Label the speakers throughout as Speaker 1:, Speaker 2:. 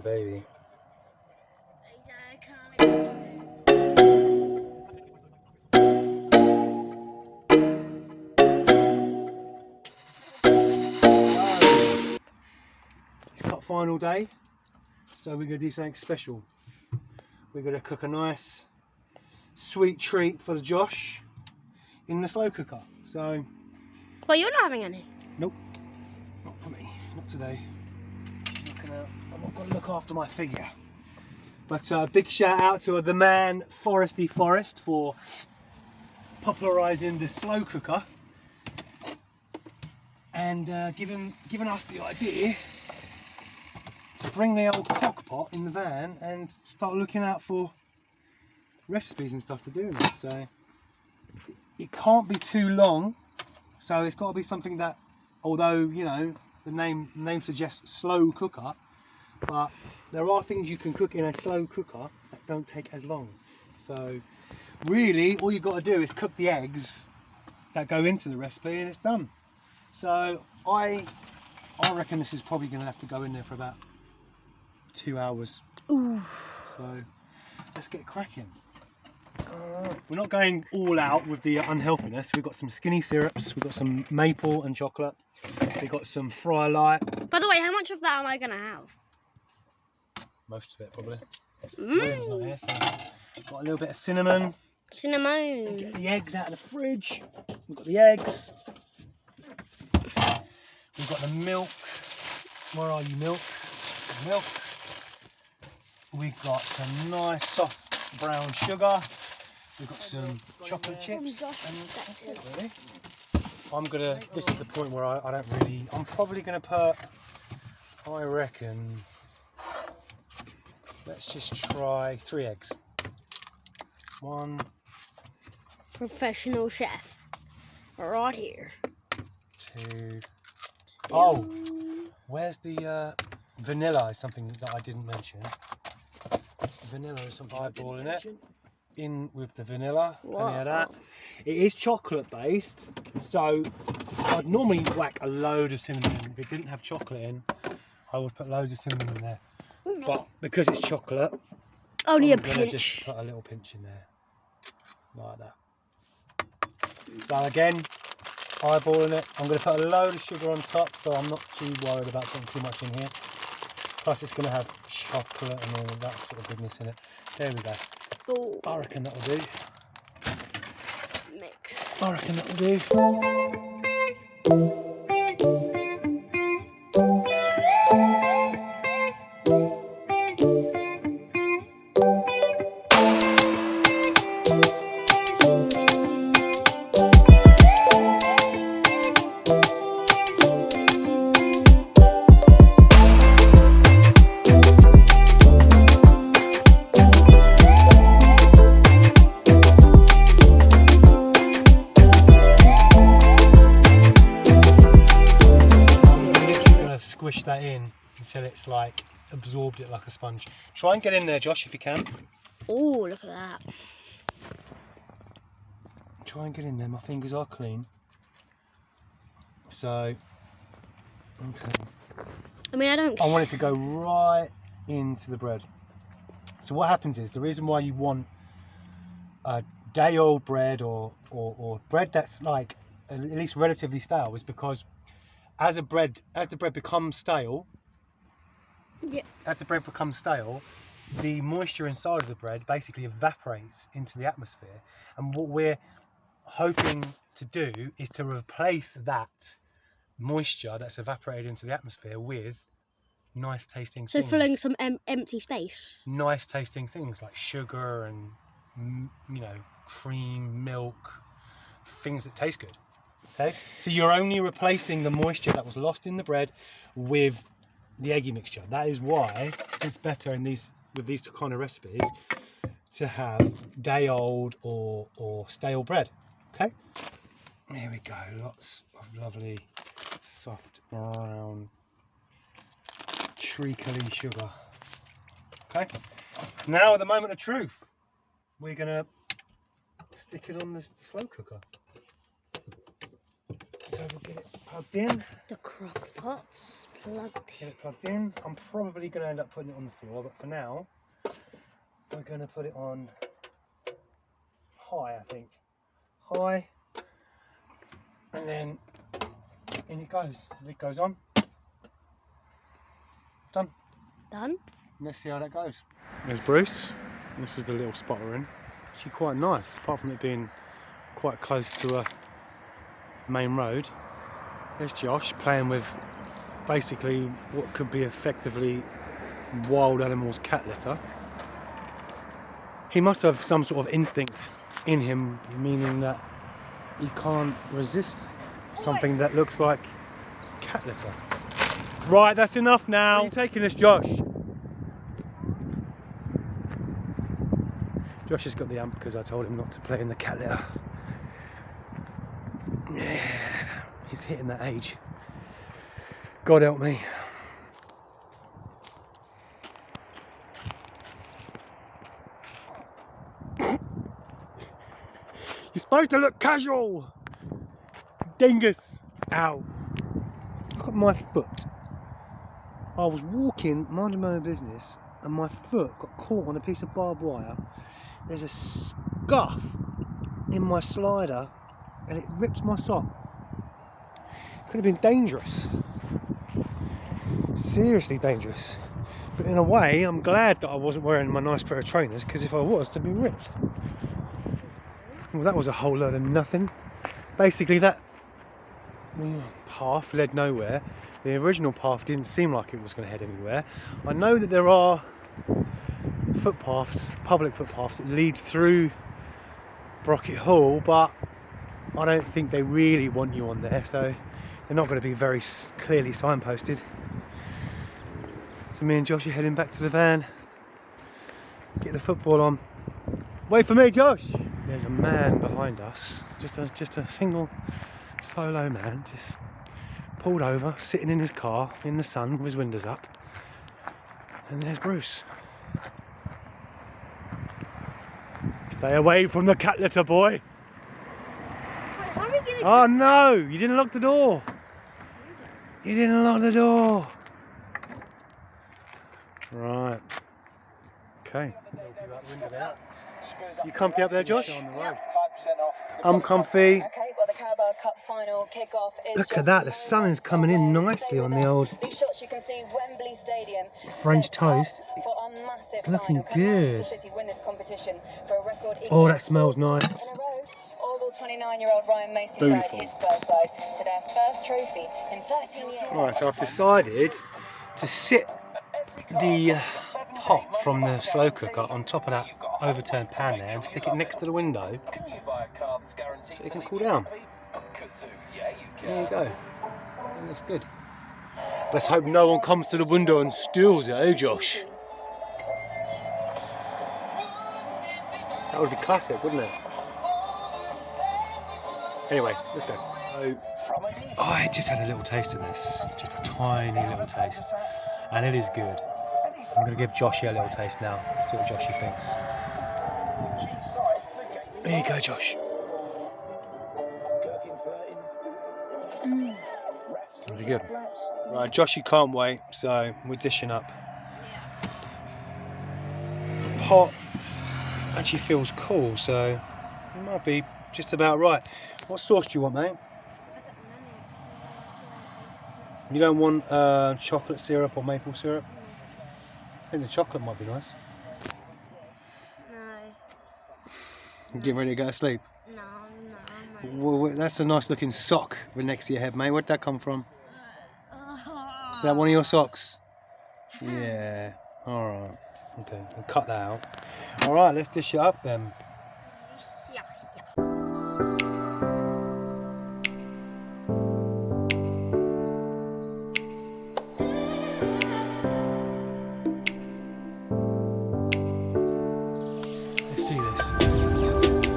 Speaker 1: baby. It's cut final day, so we're going to do something special. We're going to cook a nice sweet treat for Josh in the slow cooker. So,
Speaker 2: But you're not having any.
Speaker 1: nope, not for me, not today. I've got to look after my figure. But big shout out to the man Foresty Forest for popularising the slow cooker and giving us the idea to bring the old crock pot in the van and start looking out for recipes and stuff to do in it. So it can't be too long, so it's got to be something that, although you know the name suggests slow cooker, but there are things you can cook in a slow cooker that don't take as long. So really all you've got to do is cook the eggs that go into the recipe and it's done. So I reckon this is probably going to have to go in there for about 2 hours.
Speaker 2: Ooh.
Speaker 1: So let's get cracking. We're not going all out with the unhealthiness. We've got some skinny syrups, we've got some maple and chocolate, we've got some Fry Light.
Speaker 2: By the way, how much of that am I going to have?
Speaker 1: Most of it probably.
Speaker 2: Mmm.
Speaker 1: Not here, so got a little bit of cinnamon.
Speaker 2: Cinnamon.
Speaker 1: Get the eggs out of the fridge. We've got the eggs. We've got the milk. Where are you, milk? Milk. We've got some nice soft brown sugar. We've got some chocolate chips. And that's it, really. This is the point where I don't really, I'm probably going to put, I reckon, let's just try 3 eggs. 1.
Speaker 2: Professional chef. Right here.
Speaker 1: 2. Oh, where's the vanilla? Is something that I didn't mention. Vanilla is something I brought in it. In with the vanilla, plenty of that. It is chocolate based, so I'd normally whack a load of cinnamon in. If it didn't have chocolate in, I would put loads of cinnamon in there. But because it's chocolate,
Speaker 2: Only
Speaker 1: I'm
Speaker 2: a
Speaker 1: gonna
Speaker 2: pinch.
Speaker 1: just put a little pinch in there, like that. So again, eyeballing it. I'm going to put a load of sugar on top, so I'm not too worried about putting too much in here. Plus it's going to have chocolate and all of that sort of goodness in it. There we go.
Speaker 2: Ooh.
Speaker 1: I reckon that'll do.
Speaker 2: Mix.
Speaker 1: I reckon that'll do. Squish that in until it's like absorbed it like a sponge. Try and get in there, Josh, if you can.
Speaker 2: Oh, look at that.
Speaker 1: Try and get in there. My fingers are clean. So, okay.
Speaker 2: I mean,
Speaker 1: I want it to go right into the bread. So what happens is, the reason why you want a day-old bread or bread that's like at least relatively stale is because as the bread becomes stale,
Speaker 2: Yeah.
Speaker 1: as the bread becomes stale, the moisture inside of the bread basically evaporates into the atmosphere. And what we're hoping to do is to replace that moisture that's evaporated into the atmosphere with nice tasting
Speaker 2: So
Speaker 1: things.
Speaker 2: filling some empty space.
Speaker 1: Nice tasting things like sugar and, you know, cream, milk, things that taste good. Okay, so you're only replacing the moisture that was lost in the bread with the eggy mixture. That is why it's better with these kind of recipes to have day old or stale bread. Okay, here we go. Lots of lovely soft brown treacly sugar. Okay, now the moment of truth. We're gonna stick it on the slow cooker. So we'll get it plugged in.
Speaker 2: The crock pot's plugged
Speaker 1: Get
Speaker 2: in.
Speaker 1: it plugged in. I'm probably going to end up putting it on the floor, but for now, we're going to put it on high, I think. High. And then in it goes. The lid goes on. Done.
Speaker 2: Done?
Speaker 1: Let's see how that goes. There's Bruce. This is the little spot we're in. Actually quite nice, apart from it being quite close to a main road. There's Josh playing with basically what could be effectively wild animals' cat litter. He must have some sort of instinct in him, meaning that he can't resist something that looks like cat litter. Right, that's enough now. Where are you taking us, Josh? Josh has got the amp because I told him not to play in the cat litter. Yeah, he's hitting that age. God help me. You're supposed to look casual. Dingus. Ow. Look at my foot. I was walking, minding my own business, and my foot got caught on a piece of barbed wire. There's a scuff in my slider, and it ripped my sock. Could have been dangerous. Seriously dangerous. But in a way, I'm glad that I wasn't wearing my nice pair of trainers, because if I was, they'd be ripped. Well, that was a whole load of nothing. Basically, that path led nowhere. The original path didn't seem like it was going to head anywhere. I know that there are footpaths, public footpaths, that lead through Brocket Hall, but I don't think they really want you on there, so they're not going to be very clearly signposted. So me and Josh are heading back to the van, get the football on. Wait for me, Josh! There's a man behind us, just a single solo man, just pulled over, sitting in his car in the sun with his windows up. And there's Bruce. Stay away from the cat litter, boy.
Speaker 2: Wait, how are we gonna
Speaker 1: Oh no, you didn't lock the door. You didn't lock the door. Right. Okay. You comfy up there, Josh? I'm comfy.
Speaker 3: Okay, well, the Carabao Cup final kickoff is
Speaker 1: Look at that, the sun is coming in nicely on the old
Speaker 3: These shots you can see Wembley Stadium
Speaker 1: French
Speaker 3: set up
Speaker 1: toast.
Speaker 3: for our massive
Speaker 1: It's looking
Speaker 3: final. Can Manchester
Speaker 1: good.
Speaker 3: City win this competition for a record?
Speaker 1: Oh, that smells nice.
Speaker 3: In a row. Orwell 29-year-old Ryan Mason
Speaker 1: Beautiful.
Speaker 3: guide his Spurs side to their first trophy in 13 years.
Speaker 1: Right, so I've decided to sit the pot from the slow cooker on top of that overturned pan there and stick it next to the window so it can cool down. There you go. That looks good. Let's hope no one comes to the window and steals it, eh, Josh? That would be classic, wouldn't it? Anyway, let's go. So, I just had a little taste of this, just a tiny little taste, and it is good. I'm going to give Joshy a little taste now, see what Joshy thinks. There you go, Josh. Is it good? Right, Joshy can't wait, so we're dishing up. The pot actually feels cool, so it might be just about right. What sauce do you want, mate? You don't want chocolate syrup or maple syrup? I think the chocolate might be nice.
Speaker 2: No.
Speaker 1: You getting ready to go to sleep?
Speaker 2: No,
Speaker 1: Well, that's a nice looking sock next to your head, mate. Where'd that come from? Is that one of your socks? Yeah. Alright. Okay, we'll cut that out. Alright, let's dish it up then. Let's see this.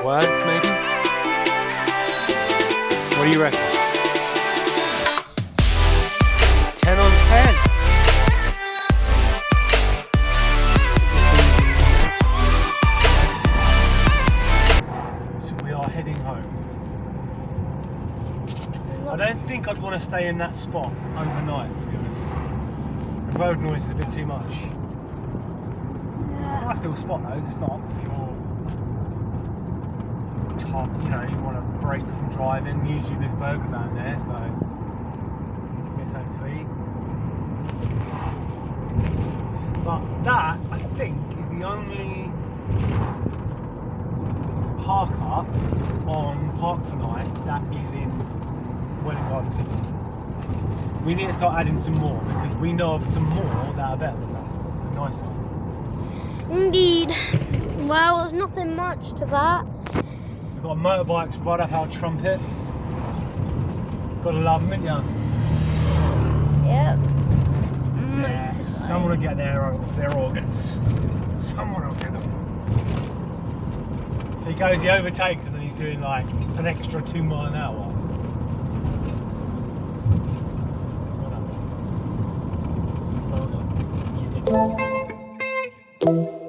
Speaker 1: Words, maybe? What do you reckon? 10 on 10. stay in that spot overnight, to be honest. The road noise is a bit too much. It's a nice little spot though, it's not if you're top, you know, you want a break from driving. Usually there's burger van there, so you can get something to eat. But that, I think, is the only park up on Park for Night that is in Welwyn Garden City. We need to start adding some more because we know of some more that are better than that, and nicer.
Speaker 2: Indeed. Well, there's nothing much to that.
Speaker 1: We've got motorbikes right up our trumpet. Gotta love them, ain't ya?
Speaker 2: Yep.
Speaker 1: Yeah, someone will get their organs. Someone will get them. So he goes, he overtakes, and then he's doing like an extra 2 miles an hour. Well done. You did it.